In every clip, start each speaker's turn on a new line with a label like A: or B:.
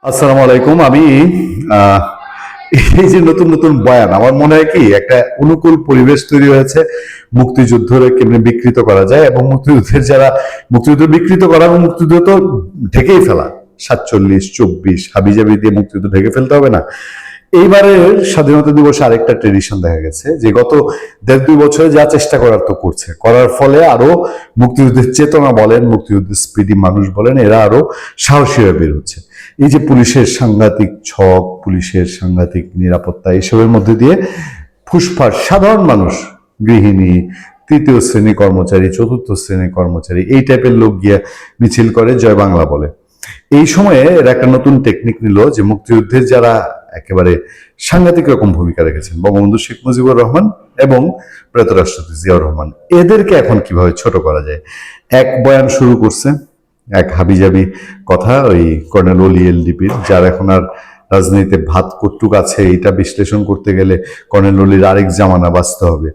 A: আসসালামু আলাইকুম। আমি আহ, এই যে নতুন নতুন বয়ান, আমার মনে হয় কি একটা অনুকূল পরিবেশ তৈরি হয়েছে মুক্তিযুদ্ধরে কেমনে বিকৃত করা যায়, এবং মুক্তিযুদ্ধ বিকৃত করা এবং মুক্তিযুদ্ধ তো ঢেকেই ফেলা। 47, 24 হাবিজাবি দিয়ে মুক্তিযুদ্ধ ঢেকে ফেলতে হবে না। এইবারের স্বাধীনতা দিবসে আরেকটা ট্রেডিশন দেখা গেছে যে গত 1.5-2 বছরে যা চেষ্টা করার তো করছে, করার ফলে আরো মুক্তিযুদ্ধের চেতনা বলেন, মুক্তিযুদ্ধের স্পিডি মানুষ বলেন, এরা আরো সাহসী হয়ে বের হচ্ছে। এই যে পুলিশের সাংঘাতিক ছক, পুলিশের সাংঘাতিক নিরাপত্তা, এসবের মধ্যে দিয়ে ফুসফাস সাধারণ মানুষ, গৃহিণী, তৃতীয় শ্রেণী কর্মচারী, চতুর্থ শ্রেণী কর্মচারী, এই টাইপের লোক গিয়ে মিছিল করে জয় বাংলা বলে। এই সময়ে এরা একটা নতুন টেকনিক নিল যে মুক্তিযুদ্ধের যারা একেবারে সাংঘাতিক রকম ভূমিকা রেখেছেন, বঙ্গবন্ধু শেখ মুজিবুর রহমান এবং প্রয়াত রাষ্ট্রপতি জিয়াউর রহমান, এদেরকে এখন কিভাবে ছোট করা যায়। এক বয়ান শুরু করছে, এক হাবিজাবি কথা, ওই কর্নেল ওলি এলডিপির, যার এখন আর রাজনীতিতে ভাত কটুক আছে এটা বিশ্লেষণ করতে গেলে কর্নেল ওলির আরেক জামানা বাঁচতে হবে,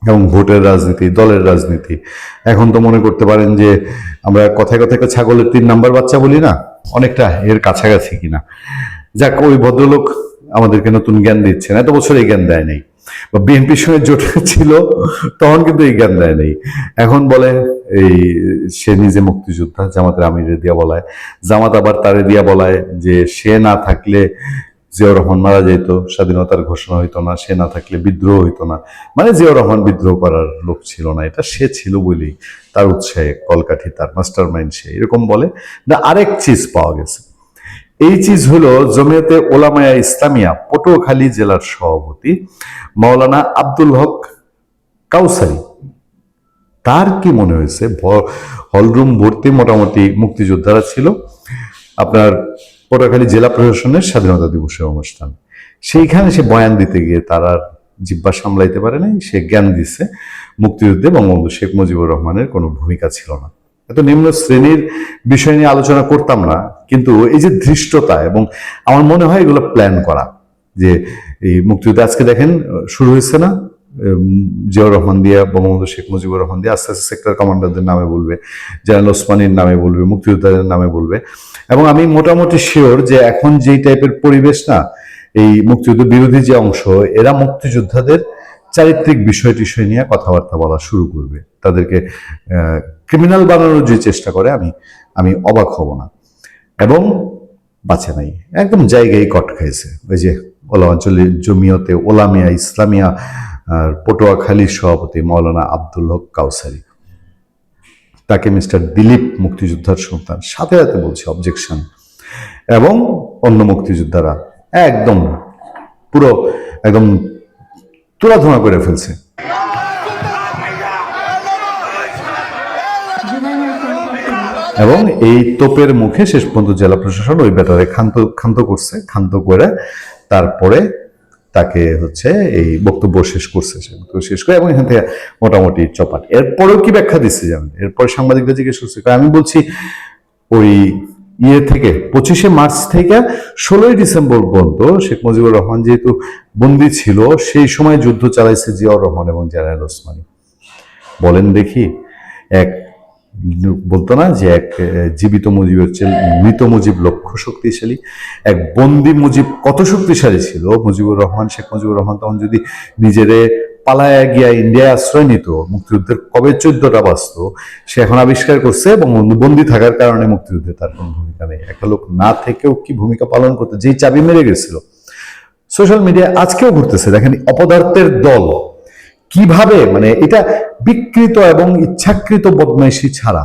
A: এবং ভোটের রাজনীতি, দলের রাজনীতি। এখন তো মনে করতে পারেন যে আমরা কথায় কথায় ছাগলের 3 নাম্বার বাচ্চা বলি না, অনেকটা এর কাছাকাছি কিনা। যাক, ওই ভদ্রলোক আমাদেরকে নতুন জ্ঞান দিচ্ছেন, এত বছর এই জ্ঞান দেয় নাই, বা বিএনপির সঙ্গে জোট ছিল তখন কিন্তু এই জ্ঞান দেয় নাই। এখন বলে এই সে নিজে মুক্তিযোদ্ধা, জামাতের আমিরে দিয়া বলায়, জামাত আবার তারে দিয়া বলায় যে সে না থাকলে জিয়াউর রহমান মারা যেত, স্বাধীনতার ঘোষণা হইতো না, সে না থাকলে বিদ্রোহ হইতো না। মানে জিয়াউর রহমান বিদ্রোহ করার লোক ছিল না, এটা সে ছিল বলেই তার উৎসাহে কলকাঠি তার মাস্টার মাইন্ড, সে এরকম বলে না। আরেক চিজ পাওয়া গেছে, এই চিজ হলো জমিয়তে ওলামায়া ইসলামিয়া পটুয়াখালী জেলার সভাপতি মাওলানা আব্দুল হক কাউসারি। তার কি মনে হয়েছে, হলরুম ভর্তি মোটামুটি মুক্তিযোদ্ধারা ছিল, আপনার পটুয়াখালী জেলা প্রশাসনের স্বাধীনতা দিবসের অনুষ্ঠান, সেইখানে সে বয়ান দিতে গিয়ে তার আর জিব্বা সামলাইতে পারে নাই, সে জ্ঞান দিচ্ছে মুক্তিযুদ্ধে বঙ্গবন্ধু শেখ মুজিবুর রহমানের কোনো ভূমিকা ছিল না। এত নিম্ন শ্রেণীর বিষয় নিয়ে আলোচনা করতাম না, কিন্তু এই যে ধৃষ্টতা, এবং আমার মনে হয় এগুলো প্ল্যান করা, যে এই মুক্তিযুদ্ধ আজকে দেখেন শুরু হয়েছে না, জিয়াউর রহমান দিয়া, বঙ্গবন্ধু শেখ মুজিবুর রহমান দিয়ে আস্তে আস্তে সেক্টর কমান্ডারদের নামে বলবে, জেনারেল ওসমানীর নামে বলবে, মুক্তিযোদ্ধাদের নামে বলবে। এবং আমি মোটামুটি শিওর যে এখন যেই টাইপের পরিবেশ না, এই মুক্তিযুদ্ধ বিরোধী যে অংশ, এরা মুক্তিযোদ্ধাদের চারিত্রিক বিষয় টিষয় নিয়ে কথাবার্তা বলা শুরু করবে, তাদেরকে ক্রিমিনাল বানানোর যে চেষ্টা করে, আমি অবাক হব না। এবং বাঁচে নাই, একদম জায়গায় কট খাইছে। ওই যে অঞ্চলের জমিয়তে ওলামিয়া ইসলামিয়া পটুয়াখালীর সভাপতি মাওলানা আব্দুল হক কাউসারি, তাকে মিস্টার দিলীপ মুক্তিযোদ্ধার সন্তান, সাথে সাথে বলছে অবজেকশন, এবং অন্য মুক্তিযোদ্ধারা একদম পুরো একদম তুলাধোনা করে ফেলছে। এবং এই তোপের মুখে শেষ পর্যন্ত জেলা প্রশাসন ওই ব্যাটারে ক্ষান্ত করছে, ক্ষান্ত করে তারপরে তাকে হচ্ছে এই বক্তব্য শেষ করছে, সে বক্তব্য শেষ করে, এবং এখান থেকে মোটামুটি চপাট। এরপরেও কি ব্যাখ্যা দিচ্ছে জানেন, এরপরে সাংবাদিকরা জিজ্ঞেস করছে, আমি বলছি ওই থেকে 25শে মার্চ থেকে 16ই ডিসেম্বর পর্যন্ত শেখ মুজিবুর রহমান যেহেতু বন্দী ছিল, সেই সময় যুদ্ধ চালাইছে জিয়াউর রহমান এবং জেনারেল ওসমানী। বলেন দেখি, এক বলতো না যে এক জীবিত মুজিবের চেয়ে মৃত মুজিব লক্ষ শক্তিশালী, এক বন্দি মুজিব কত শক্তিশালী ছিল। মুজিবুর রহমান, শেখ মুজিবুর রহমান তখন যদি নিজেরে পালায়া গিয়া ইন্ডিয়ায় আশ্রয় নিত, মুক্তিযুদ্ধের কবে 14টা বাঁচত, সে এখন আবিষ্কার করছে, এবং বন্দী থাকার কারণে মুক্তিযুদ্ধে তার কোনো ভূমিকা নেই। একটা লোক না থেকেও কি ভূমিকা পালন করতে, যেই চাবি মেরে গেছিল। সোশ্যাল মিডিয়া আজকেও ঘুরতেছে, দেখেন অপদার্থের দল কিভাবে, মানে এটা বিকৃত এবং ইচ্ছাকৃত বদমাইশি ছাড়া।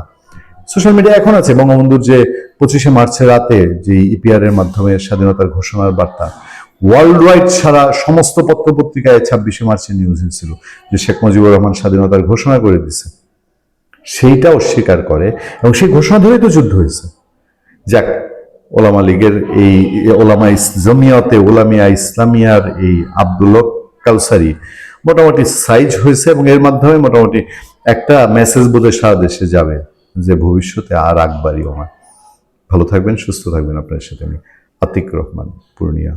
A: সোশ্যাল মিডিয়া এখন আছে বঙ্গবন্ধুর যে 25শে মার্চের রাতে যে ইপিআর এর মাধ্যমে স্বাধীনতার ঘোষণার বার্তা, ওয়ার্ল্ড ওয়াইড সারা সমস্ত পত্র পত্রিকায় 26শে মার্চের নিউজ হয়েছিল যে শেখ মুজিবুর রহমান স্বাধীনতার ঘোষণা করে দিছে, সেইটা অস্বীকার করে, এবং সেই ঘোষণা ধরেই তো যুদ্ধ হয়েছে। যাক, ওলামা লীগের এই জমিয়তে ওলামিয়া ইসলামিয়ার এই আব্দুল হক কাউসারি মোটামুটি সাইজ হয়েছে, এবং এর মাধ্যমে মোটামুটি একটা মেসেজ বোধহয় সারা দেশে যাবে যে ভবিষ্যতে আর রাখবাড়িও না। ভালো থাকবেন, সুস্থ থাকবেন। আপনার সাথে আমি আতিক রহমান, পূর্ণিয়া।